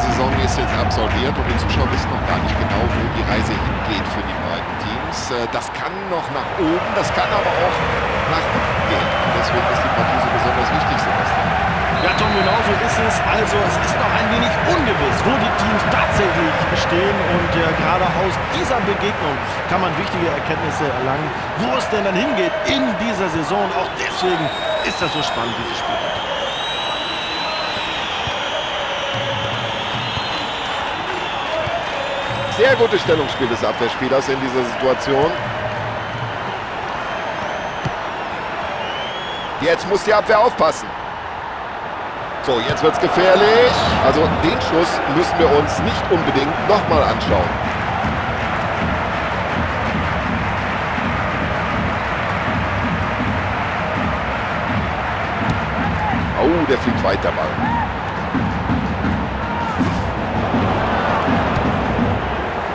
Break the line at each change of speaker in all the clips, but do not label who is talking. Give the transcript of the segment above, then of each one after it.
Saison ist jetzt absolviert und die Zuschauer wissen noch gar nicht genau, wo die Reise hingeht für die beiden Teams. Das kann noch nach oben, das kann aber auch nach unten gehen. Und deswegen ist die Partie so besonders wichtig, Sebastian.
Ja, Tom, genau so ist es. Also es ist noch ein wenig ungewiss, wo die Teams tatsächlich stehen. Und gerade aus dieser Begegnung kann man wichtige Erkenntnisse erlangen, wo es denn dann hingeht in dieser Saison. Auch deswegen ist das so spannend, dieses Spiel.
Sehr gutes Stellungsspiel des Abwehrspielers in dieser Situation. Jetzt muss die Abwehr aufpassen. So, jetzt wird es gefährlich. Also den Schuss müssen wir uns nicht unbedingt nochmal anschauen. Oh, der fliegt weit, der Ball.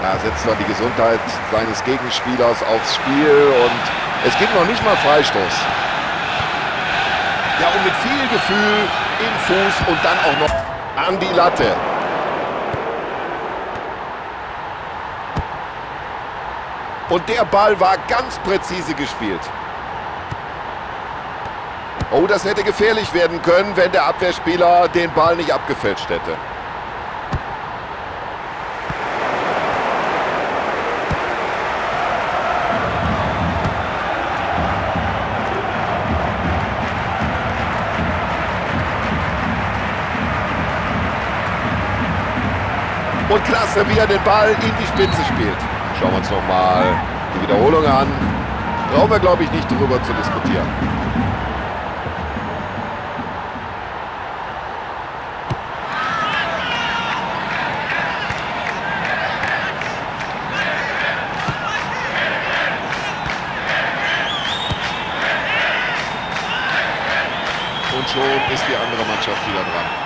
Da setzt er die Gesundheit seines Gegenspielers aufs Spiel und es gibt noch nicht mal Freistoß. Ja, und mit viel Gefühl im Fuß und dann auch noch an die Latte. Und der Ball war ganz präzise gespielt. Oh, das hätte gefährlich werden können, wenn der Abwehrspieler den Ball nicht abgefälscht hätte. Und klasse, wie er den Ball in die Spitze spielt. Schauen wir uns nochmal die Wiederholung an. Brauchen wir, glaube ich, nicht darüber zu diskutieren. Und schon ist die andere Mannschaft wieder dran.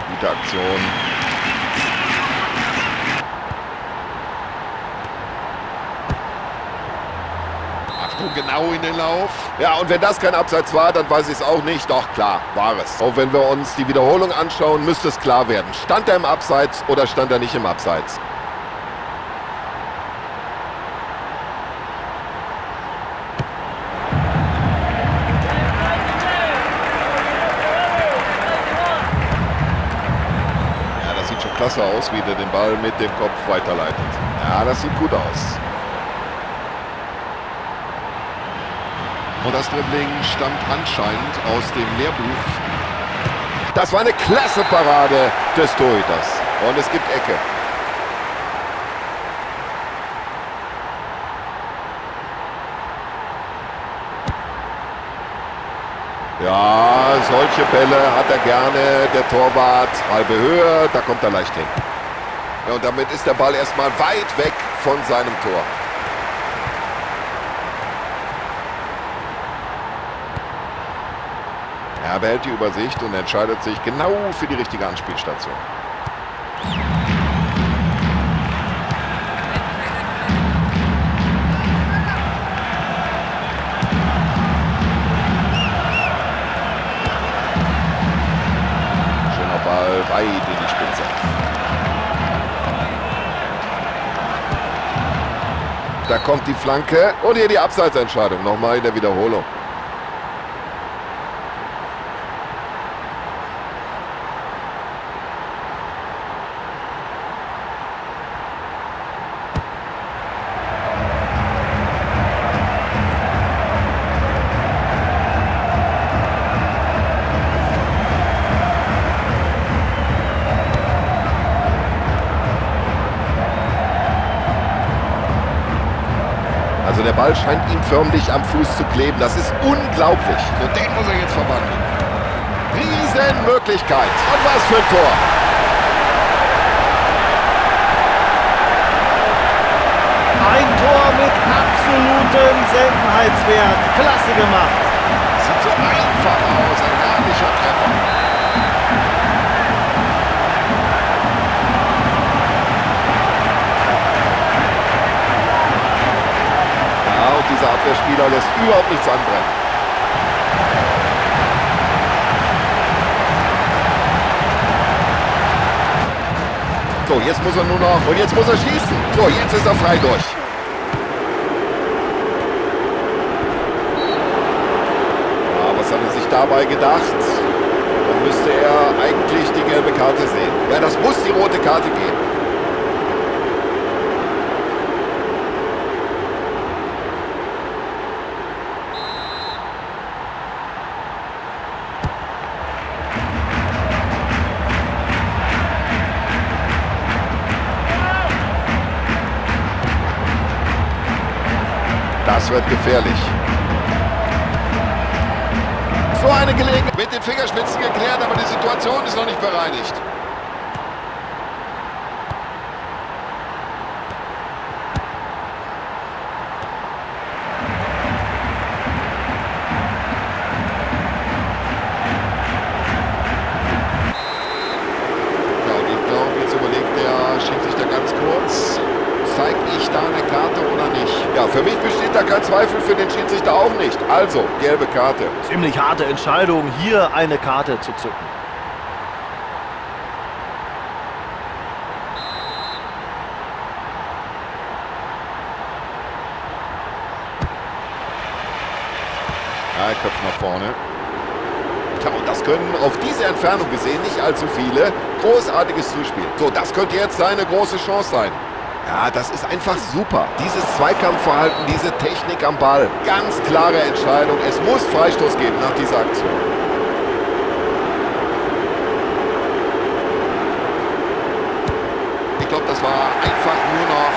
Gute Aktion. Achtung, genau in den Lauf. Ja, und wenn das kein Abseits war, dann weiß ich es auch nicht. Doch, klar, war es. Auch wenn wir uns die Wiederholung anschauen, müsste es klar werden. Stand er im Abseits oder stand er nicht im Abseits? Klasse aus, wie der den Ball mit dem Kopf weiterleitet. Ja, das sieht gut aus. Und das Dribbling stammt anscheinend aus dem Lehrbuch. Das war eine klasse Parade des Torhüters. Und es gibt Ecke. Ja, solche Bälle hat er gerne, der Torwart. Halbe Höhe, da kommt er leicht hin. Ja, und damit ist der Ball erstmal weit weg von seinem Tor. Er behält die Übersicht und entscheidet sich genau für die richtige Anspielstation. Weit in die Spitze. Da kommt die Flanke und hier die Abseitsentscheidung. Nochmal in der Wiederholung. Also der Ball scheint ihm förmlich am Fuß zu kleben. Das ist unglaublich. Und den muss er jetzt verwandeln. Riesenmöglichkeit. Und was für ein Tor.
Ein Tor mit absolutem Seltenheitswert. Klasse gemacht.
Sieht so einfach aus. Ein herrlicher Treffer. Dieser Abwehrspieler lässt überhaupt nichts anbrennen. So, jetzt muss er nur noch und jetzt muss er schießen. So, jetzt ist er frei durch. Ja, was hat er sich dabei gedacht? Dann müsste er eigentlich die gelbe Karte sehen. Ja, das muss die rote Karte geben. Das wird gefährlich. So eine Gelegenheit. Mit den Fingerspitzen geklärt, aber die Situation ist noch nicht bereinigt. Ja, und ich glaube, jetzt überlegt der Schiedsrichter ganz kurz. Zeige ich da eine Karte oder nicht? Ja, für mich besteht da kein Zweifel, für den Schiedsrichter auch nicht. Also, gelbe Karte.
Ziemlich harte Entscheidung, hier eine Karte zu zücken.
Ja, er köpft nach vorne. Tja, und das können auf diese Entfernung gesehen nicht allzu viele. Großartiges Zuspiel. So, das könnte jetzt seine große Chance sein. Ja, das ist einfach super. Dieses Zweikampfverhalten, diese Technik am Ball. Ganz klare Entscheidung. Es muss Freistoß geben nach dieser Aktion. Ich glaube, das war einfach nur noch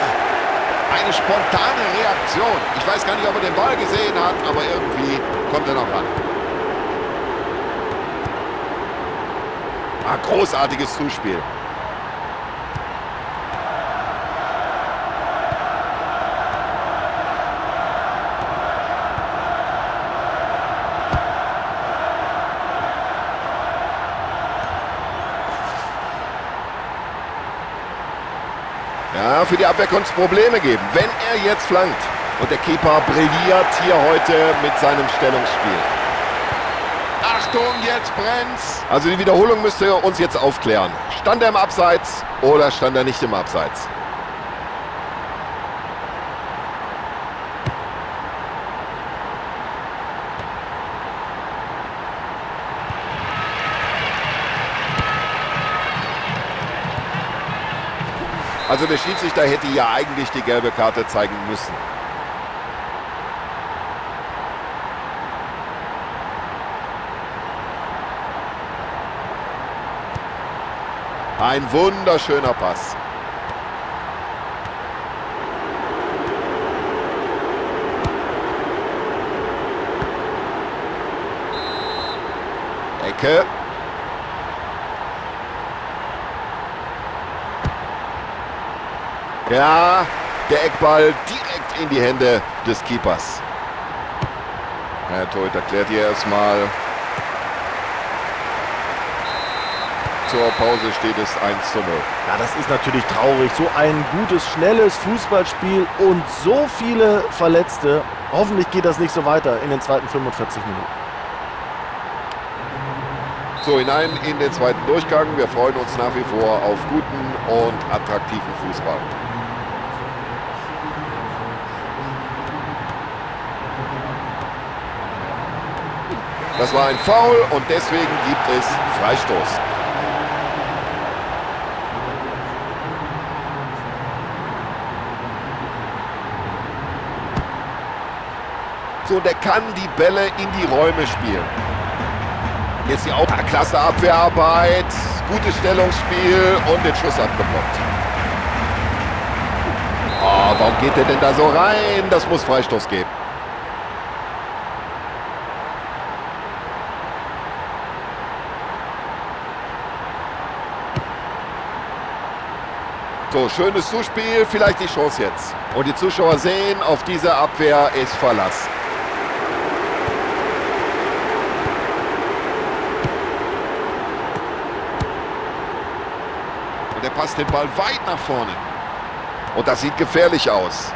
eine spontane Reaktion. Ich weiß gar nicht, ob er den Ball gesehen hat, aber irgendwie kommt er noch ran. Ah, großartiges Zuspiel. Ja, für die Abwehr könnte es Probleme geben, wenn er jetzt flankt. Und der Keeper brilliert hier heute mit seinem Stellungsspiel. Achtung, jetzt brennt's. Also die Wiederholung müsste uns jetzt aufklären. Stand er im Abseits oder stand er nicht im Abseits? Also der Schiedsrichter hätte ja eigentlich die gelbe Karte zeigen müssen. Ein wunderschöner Pass. Ecke. Ja, der Eckball direkt in die Hände des Keepers. Der Torhüter klärt hier erstmal. Zur Pause steht es 1:0.
Ja, das ist natürlich traurig. So ein gutes, schnelles Fußballspiel und so viele Verletzte. Hoffentlich geht das nicht so weiter in den zweiten 45 Minuten.
So, hinein in den zweiten Durchgang. Wir freuen uns nach wie vor auf guten und attraktiven Fußball. Das war ein Foul und deswegen gibt es Freistoß. So, der kann die Bälle in die Räume spielen. Jetzt die auch klasse Abwehrarbeit, gutes Stellungsspiel und den Schuss abgeblockt. Oh, warum geht der denn da so rein? Das muss Freistoß geben. So, schönes Zuspiel, vielleicht die Chance jetzt. Und die Zuschauer sehen, auf diese Abwehr ist Verlass. Und er passt den Ball weit nach vorne. Und das sieht gefährlich aus.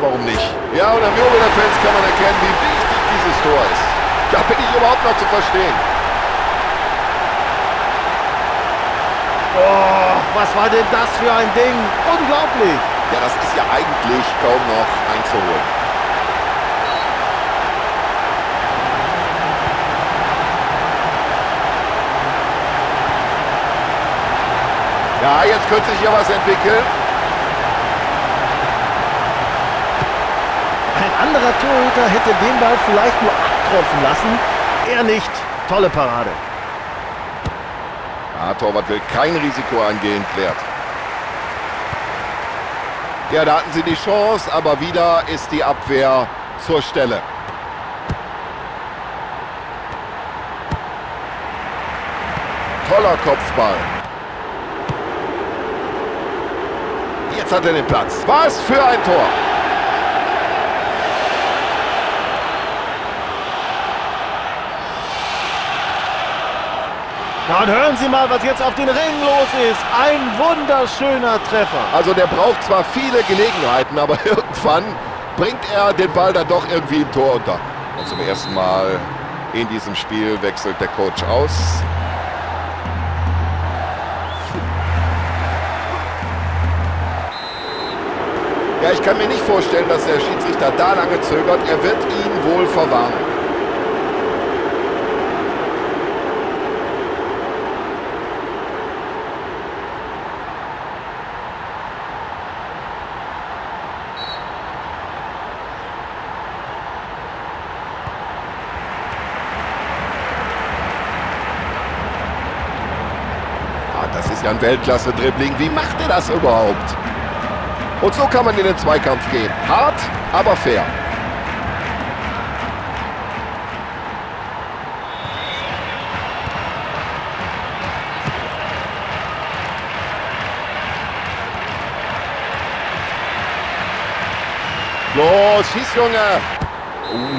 warum nicht? Ja, und am Jubel der Fans kann man erkennen, wie wichtig dieses Tor ist. Da bin ich überhaupt noch zu verstehen.
Oh, was war denn das für ein Ding? Unglaublich.
Ja, das ist ja eigentlich kaum noch einzuholen. Ja, jetzt könnte sich hier was entwickeln.
Ein anderer Torhüter hätte den Ball vielleicht nur abtropfen lassen. Er nicht. Tolle Parade.
Ja, Torwart will kein Risiko eingehen, klärt. Ja, da hatten sie die Chance, aber wieder ist die Abwehr zur Stelle. Toller Kopfball. Jetzt hat er den Platz. Was für ein Tor!
Na, und hören Sie mal, was jetzt auf den Rängen los ist. Ein wunderschöner Treffer.
Also der braucht zwar viele Gelegenheiten, aber irgendwann bringt er den Ball dann doch irgendwie im Tor unter. Und zum ersten Mal in diesem Spiel wechselt der Coach aus. Ja, ich kann mir nicht vorstellen, dass der Schiedsrichter da lange zögert. Er wird ihn wohl verwarnen. Das ist ja ein Weltklasse-Dribbling. Wie macht er das überhaupt? Und so kann man in den Zweikampf gehen. Hart, aber fair. Los, schieß, Junge!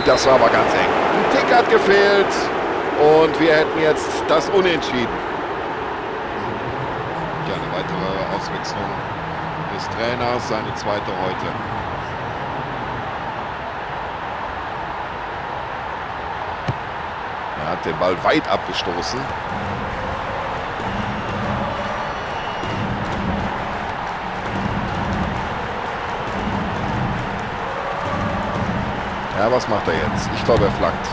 Das war aber ganz eng. Ein Tick hat gefehlt und wir hätten jetzt das Unentschieden. Ja, eine weitere Auswechslung des Trainers, seine zweite heute. Er hat den Ball weit abgestoßen. Ja, was macht er jetzt? Ich glaube, er flankt.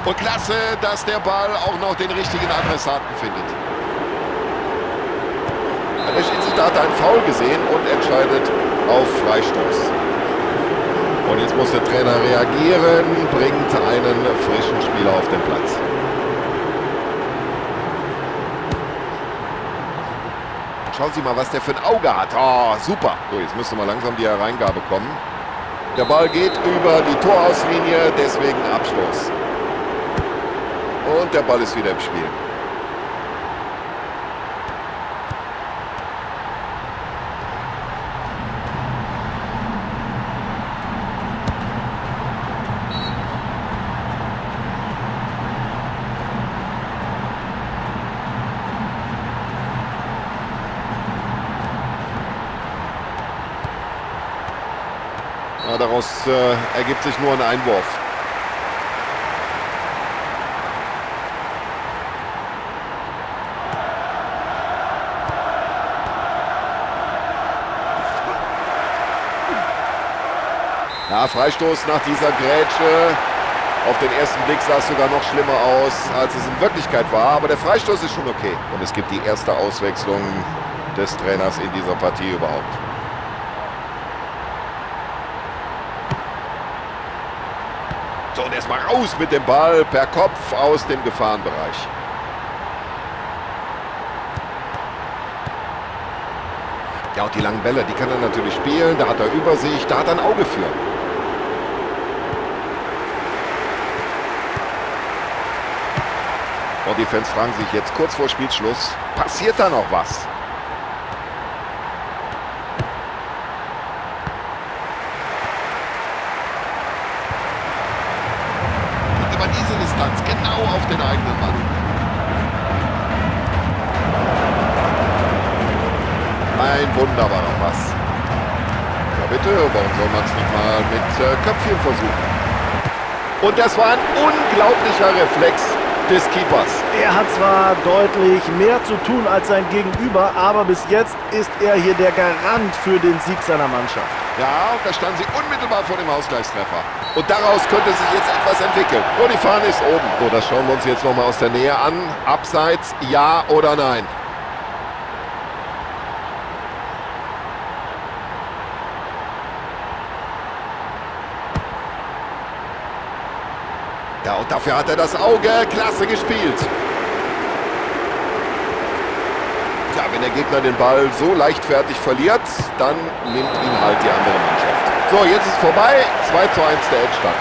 Und klasse, dass der Ball auch noch den richtigen Adressaten findet. Der Schiedsrichter hat einen Foul gesehen und entscheidet auf Freistoß. Und jetzt muss der Trainer reagieren, bringt einen frischen Spieler auf den Platz. Schauen Sie mal, was der für ein Auge hat. Oh, super. So, jetzt müsste mal langsam die Hereingabe kommen. Der Ball geht über die Torauslinie, deswegen Abstoß. Und der Ball ist wieder im Spiel. Ja, daraus ergibt sich nur ein Einwurf. Ja, Freistoß nach dieser Grätsche. Auf den ersten Blick sah es sogar noch schlimmer aus, als es in Wirklichkeit war. Aber der Freistoß ist schon okay. Und es gibt die erste Auswechslung des Trainers in dieser Partie überhaupt. So, und erstmal raus mit dem Ball per Kopf aus dem Gefahrenbereich. Ja, und die langen Bälle, die kann er natürlich spielen. Da hat er Übersicht, da hat er ein Auge für. Und die Fans fragen sich jetzt kurz vor Spielschluss, passiert da noch was? Und über diese Distanz genau auf den eigenen Mann. ein wunderbarer Pass. Ja bitte, warum soll man es nicht mal mit Köpfchen versuchen? Und das war ein unglaublicher Reflex des Keepers.
Er hat zwar deutlich mehr zu tun als sein Gegenüber, aber bis jetzt ist er hier der Garant für den Sieg seiner Mannschaft.
Ja, und da standen sie unmittelbar vor dem Ausgleichstreffer. Und daraus könnte sich jetzt etwas entwickeln. Und die Fahne ist oben. So, das schauen wir uns jetzt nochmal aus der Nähe an. Abseits, ja oder nein? Ja, und dafür hat er das Auge. Klasse gespielt. Ja, wenn der Gegner den Ball so leichtfertig verliert, dann nimmt ihn halt die andere Mannschaft. So, jetzt ist vorbei. 2:1 der Endstand.